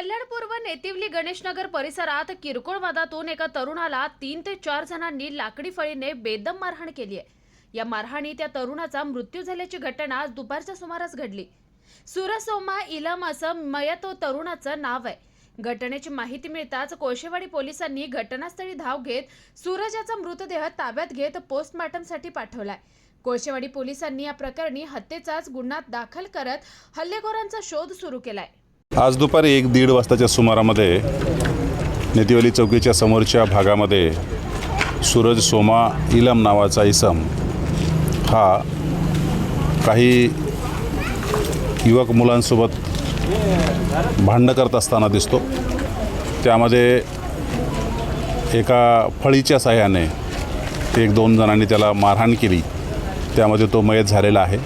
कल्याण व नेतिवली गणेशनगर परिसरात किरकोळ वादातून एका तरुणाला 3 ते 4 जणांनी लाकडी फळीने बेदम मारहाण केली आहे। या मारहाणीत त्या तरुणाचा मृत्यू झाल्याची घटना आज दुपारच्या सुमारास घडली। सूरज सोमा इलम असं मयत तरुणाचं नाव आहे। घटनेची माहिती मिळताच कोळशेवाडी पोलिसांनी घटनास्थळी धाव घेत सूरजाचा मृतदेह ताब्यात घेत पोस्टमार्टमसाठी पाठवलाय। कोळशेवाडी पोलिसांनी या प्रकरणी हत्येचाच गुन्हा दाखल करत हल्लेखोरांचा शोध सुरू केलाय। आज दुपारी 1-1:30 वाजताच्या सुमारामध्ये नेतिवली चौकीच्या समोरच्या भागामध्ये सूरज सोमा इलम नावाचा इसम हा काही युवक मुलांसोबत भांडण करत असताना दिसतो। त्यामध्ये एका फळीच्या साहाय्याने 1-2 जणांनी त्याला मारहाण केली। त्यामध्ये तो मयत झालेला आहे।